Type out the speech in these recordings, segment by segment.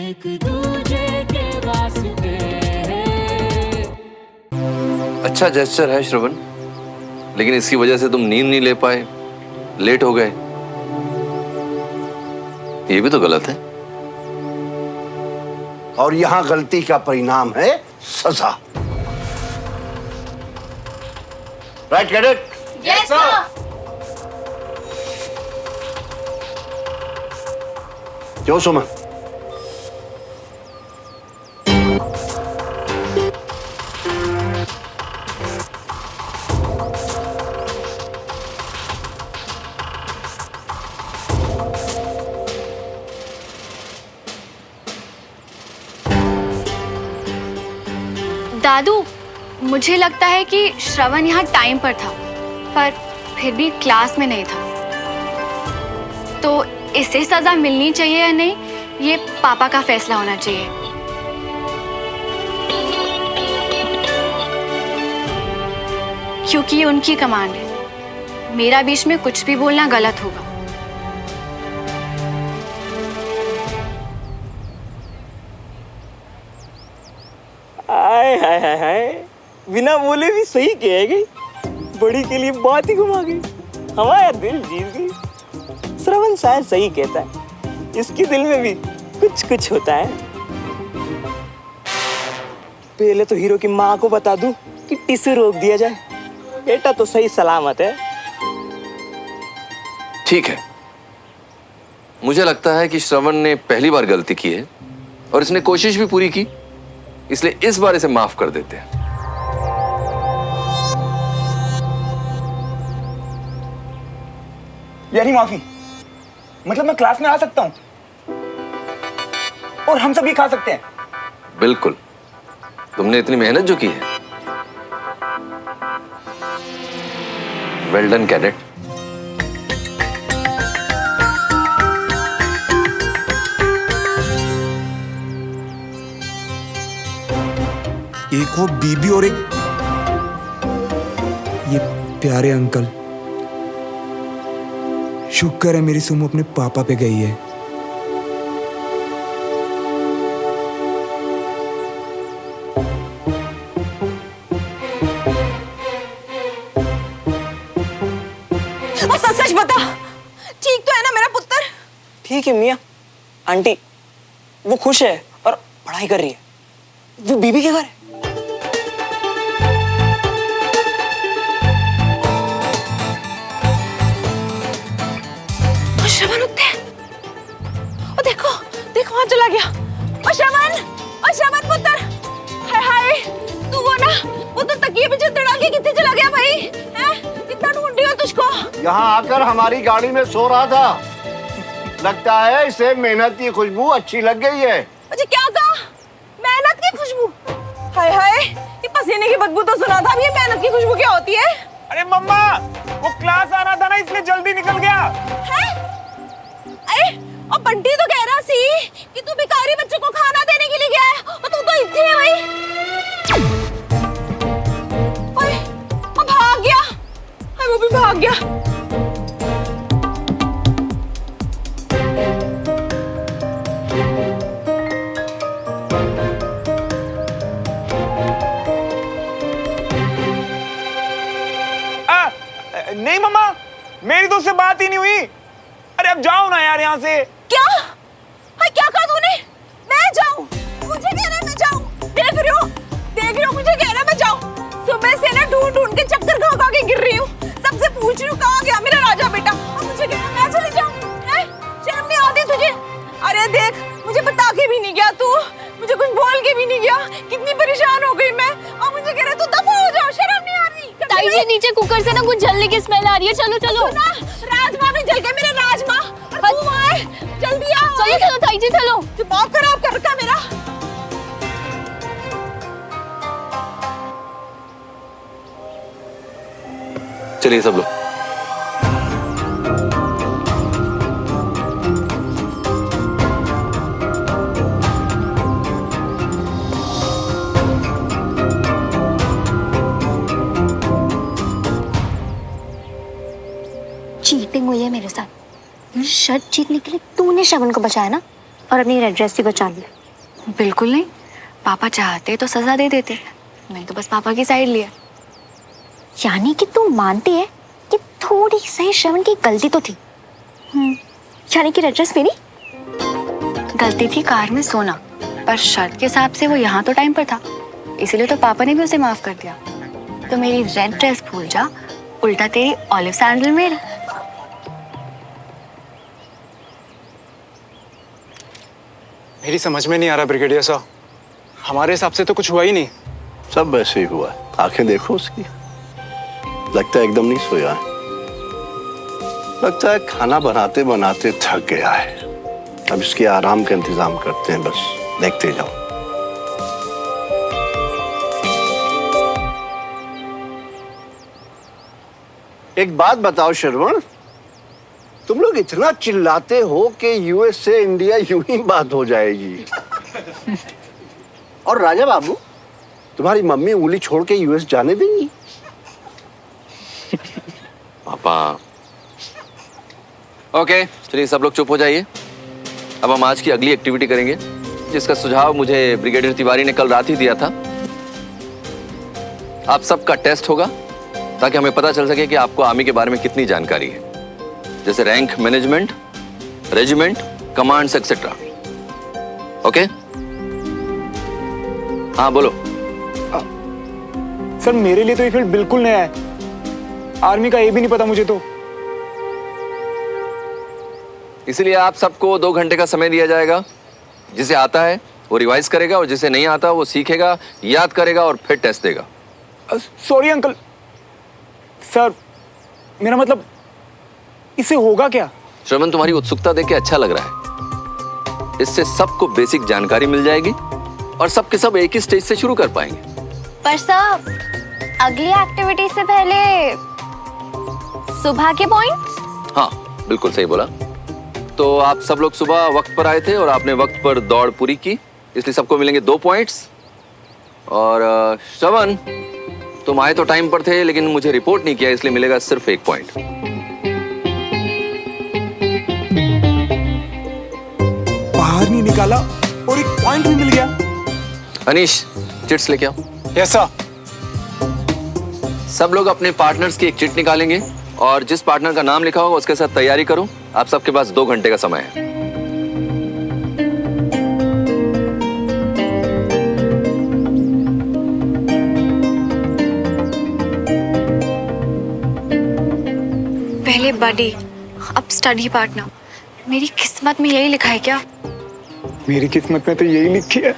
एक दूजे के वास्ते। अच्छा जेस्चर है श्रवण, लेकिन इसकी वजह से तुम नींद नहीं ले पाए, लेट हो गए, ये भी तो गलत है। और यहां गलती का परिणाम है सजा। Right cadet? Yes sir. क्यों सुमन? दादू, मुझे लगता है कि श्रवण यहाँ टाइम पर था, पर फिर भी क्लास में नहीं था, तो इसे सजा मिलनी चाहिए या नहीं, ये पापा का फैसला होना चाहिए। क्योंकि ये उनकी कमांड है, मेरा बीच में कुछ भी बोलना गलत होगा। हाय हाय हाय हाय, बिना बोले भी सही कहेगी, बड़ी के लिए बात ही घुमा गई, हमारा दिल जीत गई। श्रवण शायद सही कहता है, इसके दिल में भी कुछ कुछ होता है। पहले तो हीरो की माँ को बता दूं कि टिश्यू रोक दिया जाए, बेटा तो सही सलामत है। ठीक है, मुझे लगता है कि श्रवण ने पहली बार गलती की है और इसने कोशिश भी पूरी की, इसलिए इस बार इसे माफ कर देते हैं। यानी माफी मतलब मैं क्लास में आ सकता हूँ और हम सब ये खा सकते हैं? बिल्कुल, तुमने इतनी मेहनत जो की है, वेल डन कैडेट। एक वो बीबी और एक ये प्यारे अंकल। शुक्र है मेरी सुमो अपने पापा पे गई है। और सच सच बता, ठीक तो है ना मेरा पुत्र? ठीक है मियाँ। आंटी वो खुश है और पढ़ाई कर रही है। वो बीबी के घर है। श्रवण उठते हैं। ओ देखो देखो वहां चला गया। ओ श्रवण पुत्र, हाय हाय, तू वो ना, वो तो तकिए पे चद्दर डाल के कितने चला गया भाई? हैं? कितना ढूंढ रही हो तुझको? यहां आकर हमारी गाड़ी में सो रहा था, लगता है इसे मेहनत की खुशबू अच्छी लग गई है। मुझे क्या कहा? मेहनत की खुशबू? हाय हाय, ये पसीने की बदबू तो सुना था, अब ये मेहनत की खुशबू क्या होती है? अरे मम्मा, वो क्लास आना था ना, इसलिए जल्दी निकल गया। हैं? अरे और बंटी तो कह रहा सी कि तू भिखारी बच्चों को खाना देने के लिए गया है, और तू तो इतने है भाई। ओए, वो भाग गया। हाय, वो भी भाग गया। नहीं मम्मा, मेरी तो उससे बात ही नहीं हुई। अरे अब जाओ ना यार यहाँ से। क्या? हाय, क्या कहा तूने? मैं जाऊं? मुझे कह रहा है मैं जाऊं? देख रही हो मुझे कह रहा है मैं जाऊं। सुबह से ना ढूंढ ढूंढ के चक्कर खा के गिर रही हूँ, सबसे पूछ रही हूँ कहाँ गया मेरा राजा बेटा, और मुझे कह रहा है मैं चली जाऊं? हैं? शर्म नहीं आती तुझे? अरे देख, मुझे बता के भी नहीं गया तू, मुझे कुछ बोल के भी नहीं गया, कितनी परेशान हो गई मैं, और मुझे कह रहा है तू दफा हो जाओ, शर्म नहीं आ रही? ताई जी, नीचे कुकर से ना कुछ जलने की स्मेल आ रही है, चलो चलो। राजमा में जल गए मेरे राजमा, और तू वहाँ है, जल्दी आ। चलो चलो ताई जी, चलो। दिमाग खराब कर रखा मेरा। चलिए सब लोग। चीटिंग हुई है मेरे साथ। शर्त जीतने के लिए तूने श्रवण को बचाया ना, और अपनी रेड ड्रेस भी बचा ली। बिल्कुल नहीं, पापा चाहते तो सजा दे देते, मैं तो बस पापा की साइड लिया। यानी कि तू मानती है कि थोड़ी सही श्रवण की गलती तो थी। यानी कि रेड ड्रेस मेरी गलती थी कार में सोना, पर शर्त के हिसाब से वो यहाँ तो टाइम पर था, इसीलिए तो पापा ने भी उसे माफ कर दिया। तो मेरी रेड ड्रेस भूल जा, उल्टा तेरी ऑलिव सैंडल मेरा। मेरी समझ में नहीं आ रहा ब्रिगेडियर साहब, हमारे हिसाब से तो कुछ हुआ ही नहीं। सब वैसे ही हुआ है, आंखें देखो उसकी, लगता है एकदम नहीं सोया है। लगता है खाना बनाते बनाते थक गया है। अब इसके आराम का इंतजाम करते हैं, बस देखते जाओ। एक बात बताओ श्रवण, तुम लोग इतना चिल्लाते हो कि यूएस से इंडिया यूं ही बात हो जाएगी। और राजा बाबू, तुम्हारी मम्मी उंगली छोड़ के यूएस जाने देंगी? पापा। ओके, चलिए सब लोग चुप हो जाइए। अब हम आज की अगली एक्टिविटी करेंगे, जिसका सुझाव मुझे ब्रिगेडियर तिवारी ने कल रात ही दिया था। आप सबका टेस्ट होगा ताकि हमें पता चल सके कि आपको आर्मी के बारे में कितनी जानकारी है, जैसे rank, management, regiment, commands etcetera. Okay? हाँ बोलो। सर मेरे लिए तो ये फील्ड बिल्कुल नया है, आर्मी का ये भी नहीं पता मुझे तो। इसलिए आप सबको 2 घंटे का समय दिया जाएगा। जिसे आता है वो रिवाइज करेगा और जिसे नहीं आता वो सीखेगा, याद करेगा और फिर टेस्ट देगा। सॉरी अंकल, सर मेरा मतलब इससे होगा क्या? श्रवण, तुम्हारी उत्सुकता देख के अच्छा लग रहा है। इससे सबको बेसिक जानकारी मिल जाएगी और सबके सब एक ही स्टेज से शुरू कर पाएंगे। पर सर, अगली एक्टिविटी से पहले सुबह के पॉइंट्स? हाँ बिल्कुल सही बोला। तो आप सब लोग सुबह वक्त पर आए थे और आपने वक्त पर दौड़ पूरी की, इसलिए सबको मिलेंगे 2 पॉइंट्स। और श्रवण, तुम आए तो टाइम पर थे लेकिन मुझे रिपोर्ट नहीं किया, इसलिए मिलेगा सिर्फ 1 पॉइंट। बाहर नहीं निकाला और 1 पॉइंट भी मिल गया। अनीश, चिट्स लेके आओ। Yes sir. सब लोग अपने पार्टनर्स की एक चिट निकालेंगे और जिस पार्टनर का नाम लिखा होगा उसके साथ तैयारी करो। आप सबके पास 2 घंटे का समय है। पहले बडी, अब स्टडी पार्टनर। मेरी किस्मत में यही लिखा है क्या? मेरी किस्मत में तो यही लिखी है।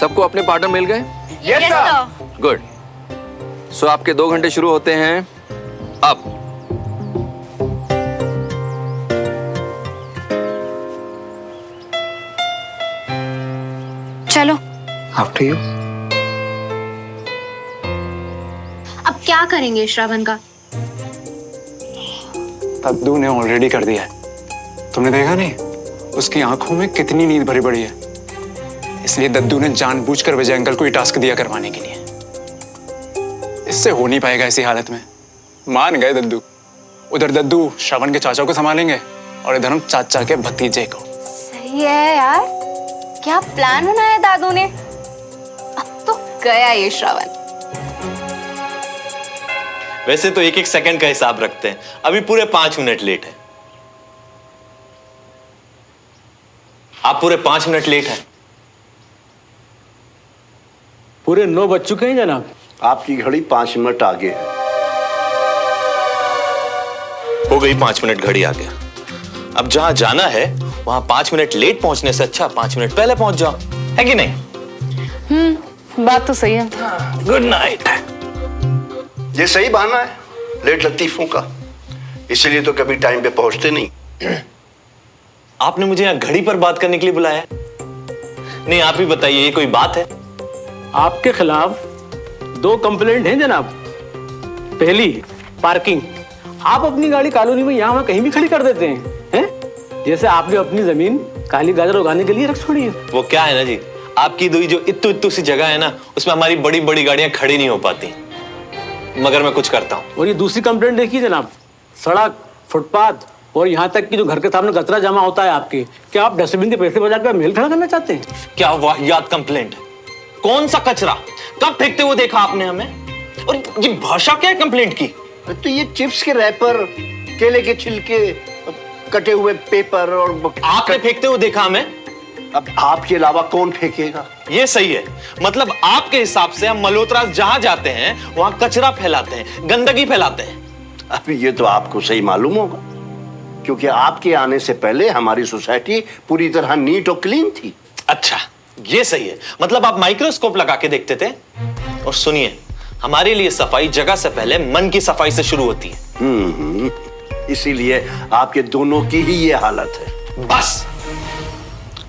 सबको अपने पार्टनर मिल गए? Yes sir. गुड। सो आपके 2 घंटे शुरू होते हैं अब। चलो। After you. अब क्या करेंगे श्रवण का? दद्दू ने ऑलरेडी कर दिया है। तुमने देखा नहीं उसकी आंखों में कितनी नींद भरी पड़ी है, इसलिए दद्दू ने जानबूझकर विजय अंकल को ये टास्क दिया करवाने के लिए। इससे हो नहीं पाएगा ऐसी हालत में। मान गए दद्दू। उधर दद्दू श्रवण के चाचा को संभालेंगे और इधर हम चाचा के भतीजे को। सही है यार, क्या प्लान बनाया दादू ने। अब तो गया ये श्रवण। वैसे तो 1-1 सेकंड का हिसाब रखते हैं, अभी पूरे 5 मिनट लेट है। आप पूरे 5 मिनट लेट हैं। पूरे 9 बज चुके हैं जनाब। आपकी घड़ी 5 मिनट आगे है। हो गई 5 मिनट घड़ी आगे। अब जहां जाना है वहां 5 मिनट लेट पहुंचने से अच्छा 5 मिनट पहले पहुंच जाओ, है कि नहीं? बात तो सही है। Good night. ये सही बहाना है लेट लतीफों का, इसीलिए तो कभी टाइम पे पहुंचते नहीं। आपने मुझे यहाँ घड़ी पर बात करने के लिए बुलाया? नहीं, आप ही बताइए, ये कोई बात है? आपके खिलाफ 2 कंप्लेंट हैं जनाब। पहली, पार्किंग। आप अपनी गाड़ी कॉलोनी में यहाँ कहीं भी खड़ी कर देते हैं, जैसे आपने अपनी जमीन काली गाजर उगाने के लिए रख छोड़ी है। वो क्या है ना जी, आपकी दूरी जो इत्तू सी जगह है ना, उसमें हमारी बड़ी गाड़ियां खड़ी नहीं हो पाती, मगर मैं कुछ करता हूँ। और ये दूसरी कंप्लेंट देखिए जनाब, सड़क, फुटपाथ और यहाँ तक कि जो घर के सामने कचरा जमा होता है आपके, क्या आप डस्टबिन के पैसे बचा कर मेल खड़ा करना चाहते हैं? क्या वाहियात कंप्लेंट है? कौन सा कचरा? कब फेंकते हुए देखा आपने हमें? और ये भाषा क्या है कंप्लेंट की? तो ये चिप्स के रैपर, केले के छिलके, कटे हुए पेपर और आपने फेंकते हुए देखा हमें? अब आपके अलावा कौन फेंकेगा? ये सही है। मतलब आपके हिसाब से हम मल्होत्रा जहां जाते हैं वहां कचरा फैलाते हैं, गंदगी फैलाते हैं। अब ये तो आपको सही मालूम होगा, क्योंकि आपके आने से पहले हमारी सोसाइटी पूरी तरह नीट और क्लीन थी। अच्छा, ये सही है। मतलब आप माइक्रोस्कोप लगा के देखते थे। और सुनिए, हमारे लिए सफाई जगह से पहले मन की सफाई से शुरू होती है। इसीलिए आपके दोनों की ही ये हालत है। बस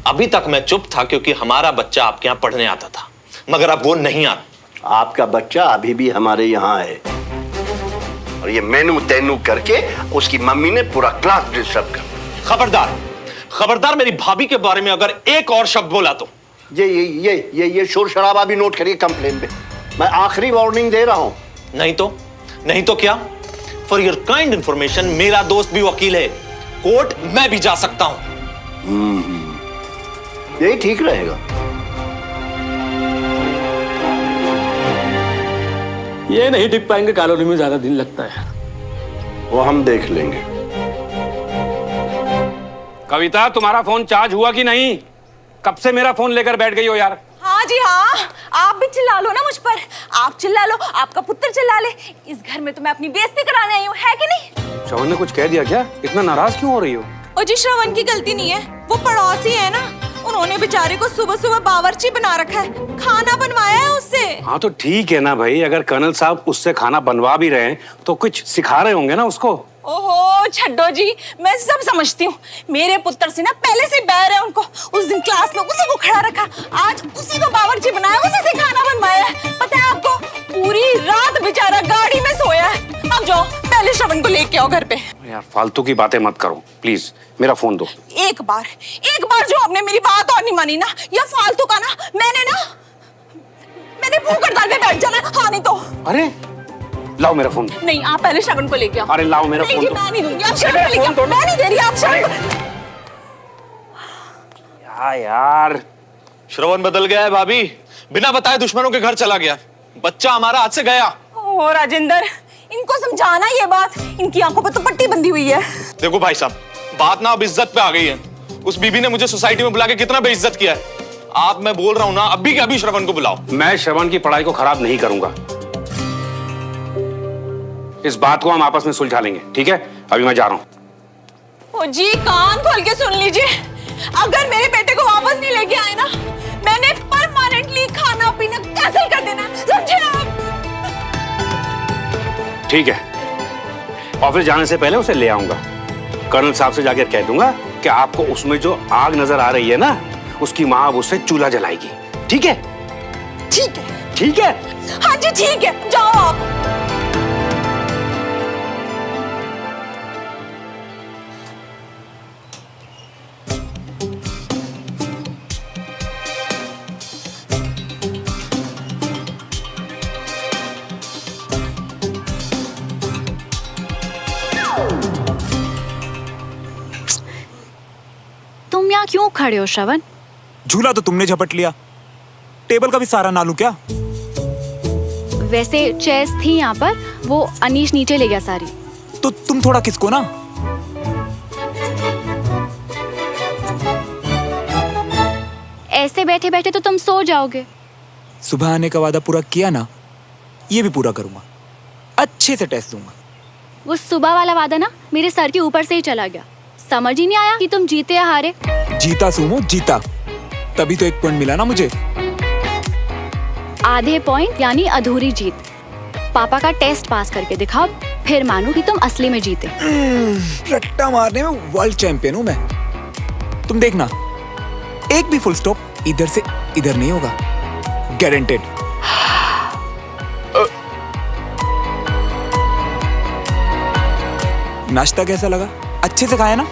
अभी तक मैं चुप था क्योंकि हमारा बच्चा आपके यहां पढ़ने आता था, मगर अब वो नहीं आता। आपका बच्चा अभी भी हमारे यहाँ है और ये मेनू तेनू करके उसकी मम्मी ने पूरा क्लास डिस्टर्ब कर। खबरदार, खबरदार, मेरी भाभी के बारे में अगर एक और शब्द बोला तो ये शोर शराबा भी नोट करिए कंप्लेन पे। मैं आखिरी वार्निंग दे रहा हूं। नहीं तो क्या? फॉर योर काइंड इंफॉर्मेशन, मेरा दोस्त भी वकील है, कोर्ट मैं भी जा सकता हूं। यही ठीक रहेगा। ये नहीं टिक पाएंगे, कॉलोनी में ज्यादा दिन लगता है। वो हम देख लेंगे। कविता, तुम्हारा फोन चार्ज हुआ कि नहीं? कब से मेरा फोन लेकर बैठ गई हो यार? हाँ जी हाँ, आप भी चिल्ला लो ना मुझ पर। आप चिल्ला लो, आपका पुत्र चिल्ला ले। इस घर में तो मैं अपनी बेइज्जती कराने आई हूँ, है कि नहीं? श्रवण ने कुछ कह दिया क्या? इतना नाराज क्यों हो रही हो? और जी श्रवण की गलती नहीं है, वो पड़ोसी है ना, उन्होंने बेचारे को सुबह सुबह बावर्ची बना रखा है, खाना बनवाया है उससे। हाँ तो ठीक है ना भाई, अगर कर्नल साहब उससे खाना बनवा भी रहे हैं तो कुछ सिखा रहे होंगे ना उसको। ओहो छड्डो जी, मैं सब समझती हूँ। मेरे पुत्र से ना पहले से बैर है उनको। उस दिन क्लास में उसी को खड़ा रखा, आज उसी को बावर्ची बनाया, उसी से खाना बनवाया है। पता है आपको, पूरी रात बेचारा गाड़ी में सोया है। अब जाओ पहले श्रवण को लेके आओ घर पे। यार फालतू की बातें मत करो प्लीज, मेरा फोन दो। एक बार जो आपने मेरी बात और नहीं मानी ना, या फालतू का ना, मैंने मुंह कर डाल के बैठ जाना। हाँ नहीं तो। अरे लाओ मेरा फोन। नहीं, आप पहले श्रवण को लेके आओ। अरे लाओ मेरा फोन। मैं नहीं दूंगी, आप श्रवण को लेके आओ। मैं नहीं दे रही, आप श्रवण यार श्रवण बदल गया है भाभी, बिना बताए दुश्मनों के घर चला गया। बच्चा हमारा हाथ से गया। ओ राजेंद्र, इनको समझाना ये बात, इनकी आंखों पर तो पट्टी बंधी हुई है। देखो भाई साहब, बात ना अब इज्जत पे आ गई है। उस बीबी ने मुझे सोसाइटी में बुला के कितना बेइज्जत किया है। मैं बोल रहा हूँ ना, अभी के अभी श्रवण को बुलाओ। मैं श्रवण की पढ़ाई को खराब नहीं करूंगा। इस बात को हम आपस में सुलझा लेंगे, ठीक है? अभी मैं जा रहा हूँ। ओ जी, कान खोल के सुन लीजिए, अगर मेरे बेटे को वापस नहीं लेके आए ना, मैंने परमानेंटली खाना पीना कैंसिल कर देना, समझे आप? ठीक है, ऑफिस जाने से पहले उसे ले आऊंगा। कर्नल साहब से जाकर कह दूंगा कि आपको उसमें जो आग नजर आ रही है ना, उसकी माँ अब उससे चूल्हा जलाएगी। ठीक है? ठीक है। ठीक है? हाँ जी ठीक है, जाओ आप। तुम यहाँ क्यों खड़े हो श्रवण? झूला तो तुमने झपट लिया, टेबल का भी सारा ना लूं क्या? वैसे चेयर्स थी यहाँ पर, वो अनीश नीचे ले गया सारी। तो तुम थोड़ा किसको ना। ऐसे बैठे बैठे तो तुम सो जाओगे। सुबह आने का वादा पूरा किया ना, ये भी पूरा करूंगा, अच्छे से टेस्ट दूंगा। वो सुबह वाला वादा ना मेरे सर के ऊपर से ही चला गया। समझ ही नहीं आया कि तुम जीते या हारे। जीता सुमो, जीता, तभी तो 1 पॉइंट मिला ना मुझे। आधे पॉइंट यानी अधूरी जीत। पापा का टेस्ट पास करके दिखाओ, फिर मानो कि तुम असली में जीते। रट्टा मारने में वर्ल्ड चैंपियन हूं मैं। तुम देखना, एक भी फुल स्टॉप इधर से इधर नहीं होगा, गारंटेड। नाश्ता कैसा लगा? अच्छे से खाया ना?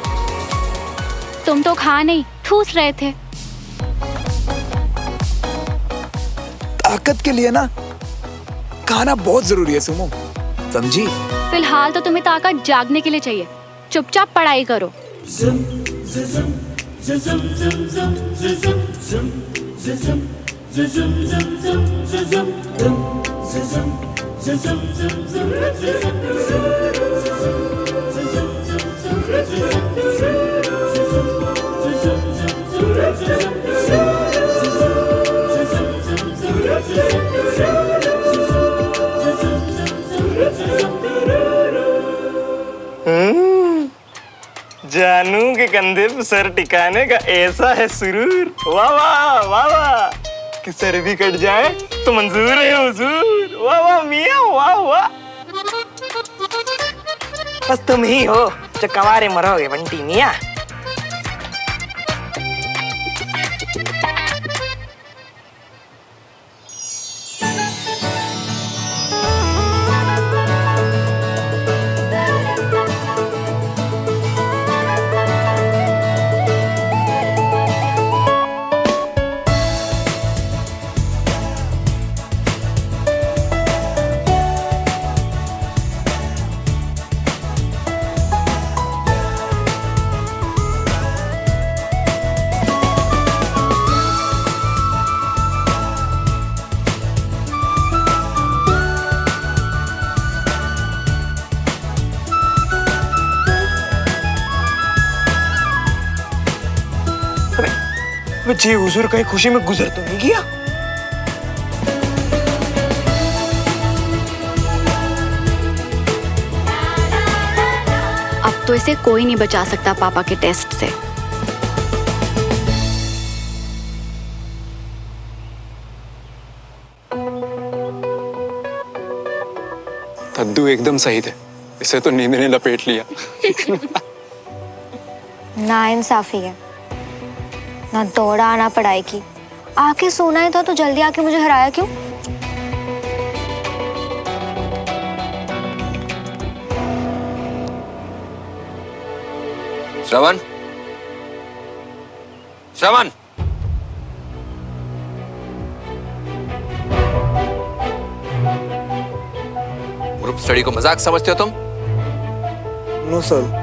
तुम तो खा नहीं, ठूस रहे थे। ताकत के लिए ना खाना बहुत जरूरी है सुमो, समझी? फिलहाल तो तुम्हें ताकत जागने के लिए चाहिए। चुपचाप पढ़ाई करो। जानू के कंधे पे सर टिकाने का ऐसा है सुरूर, वाह वाह वाह वाह, कि सर भी कट जाए तो मंजूर है हुजूर, वाह वाह मियां वाह वाह। बस तुम ही हो जो कवारे मरोगे बंटी मियां। जी हुजूर कहीं खुशी में गुजर तो नहीं गया? अब तो इसे कोई नहीं बचा सकता पापा के टेस्ट से। दद्दू एकदम सही थे, इसे तो नींद ने लपेट लिया। ना इंसाफी है, ना दौड़ा ना पढ़ाई की। आके सोना ही था तो जल्दी आके मुझे हराया क्यों? श्रवण, श्रवण, ग्रुप स्टडी को मजाक समझते हो तुम? No sir.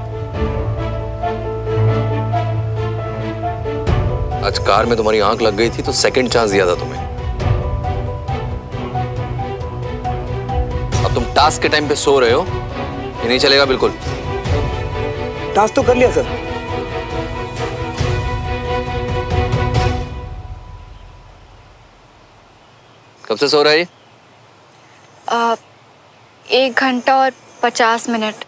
आज कार में तुम्हारी आंख लग गई थी तो सेकंड चांस दिया था तुम्हें। अब तुम टास्क के टाइम पे सो रहे हो, ये नहीं चलेगा बिल्कुल। टास्क तो कर लिया सर। कब से सो रहा है? 1 घंटा और 50 मिनट।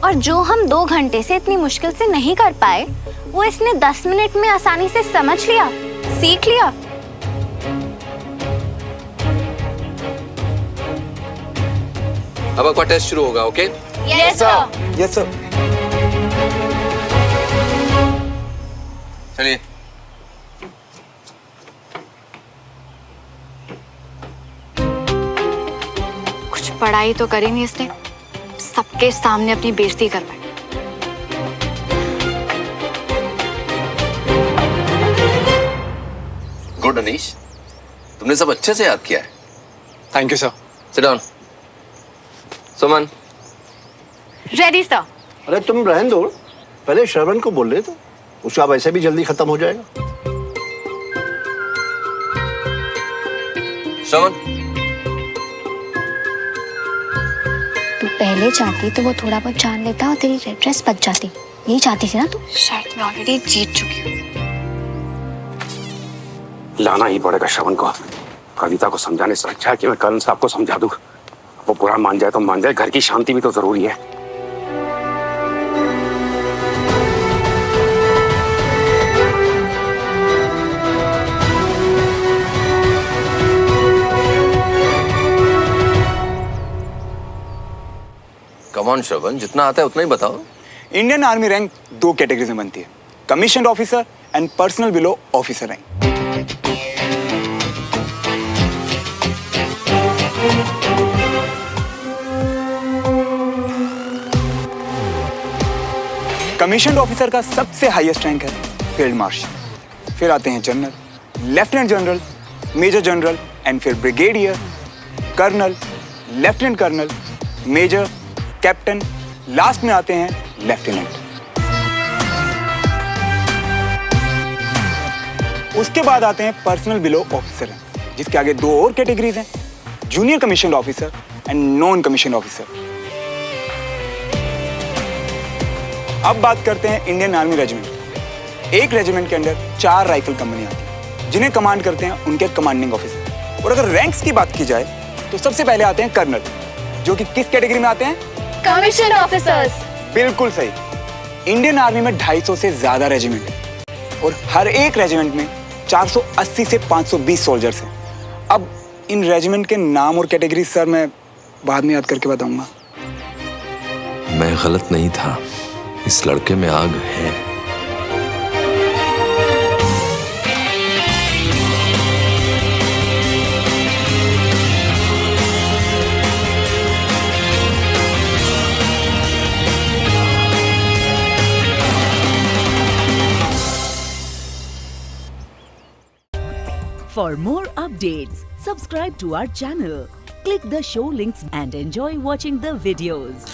और जो हम 2 घंटे से इतनी मुश्किल से नहीं कर पाए, वो इसने 10 मिनट में आसानी से समझ लिया, सीख लिया। अब आपका टेस्ट शुरू होगा, okay? Yes sir. Yes sir. चलिए। कुछ पढ़ाई तो करी नहीं इसने, सबके सामने अपनी बेइज्जती करवाई। गुड अनीश, तुमने सब अच्छे से याद किया है। Thank you sir. Sit down. Suman. Ready sir. अरे तुम रहने दो, पहले श्रवण को बोल रहे तो उसका वैसे भी जल्दी खत्म हो जाएगा। श्रवण, तू पहले चाहती तो वो थोड़ा बहुत जान लेता और तेरी रेड ड्रेस बच जाती। यही चाहती थी ना तू? शायद मैं ऑलरेडी जीत चुकी हूँ। लाना ही पड़ेगा श्रवण को। कविता को समझाने से अच्छा है कि मैं करण साहब को समझा दूं। वो बुरा मान जाए तो मान जाए, घर की शांति भी तो जरूरी है। कम ऑन श्रवण, जितना आता है उतना ही बताओ। इंडियन आर्मी रैंक 2 कैटेगरीज में बनती है, commission officer and personnel below officer rank. Commission officer का सबसे हाईएस्ट रैंक है फील्ड मार्शल, फिर आते हैं general, lieutenant general, major general and फिर brigadier, colonel, lieutenant colonel, major, captain, last में आते हैं लेफ्टिनेंट। उसके बाद आते हैं पर्सनल बिलो ऑफिसर, जिसके आगे दो और कैटेगरीज हैं, junior commission officer and non commission officer. अब बात करते हैं इंडियन आर्मी रेजिमेंट। एक रेजिमेंट के अंदर 4 राइफल कंपनी आती है, जिन्हें कमांड करते हैं उनके कमांडिंग ऑफिसर। और अगर रैंक्स की बात की जाए तो सबसे पहले आते हैं कर्नल, जो कि किस कैटेगरी में आते हैं? Commission officers. बिल्कुल सही। इंडियन आर्मी में 250 से ज्यादा रेजिमेंट है और हर एक रेजिमेंट में 480 से 520 सोल्जर्स हैं। अब इन रेजिमेंट के नाम और कैटेगरी सर मैं बाद में याद करके बताऊंगा। मैं गलत नहीं था, इस लड़के में आग है। For more updates, subscribe to our channel, click the show links and enjoy watching the videos.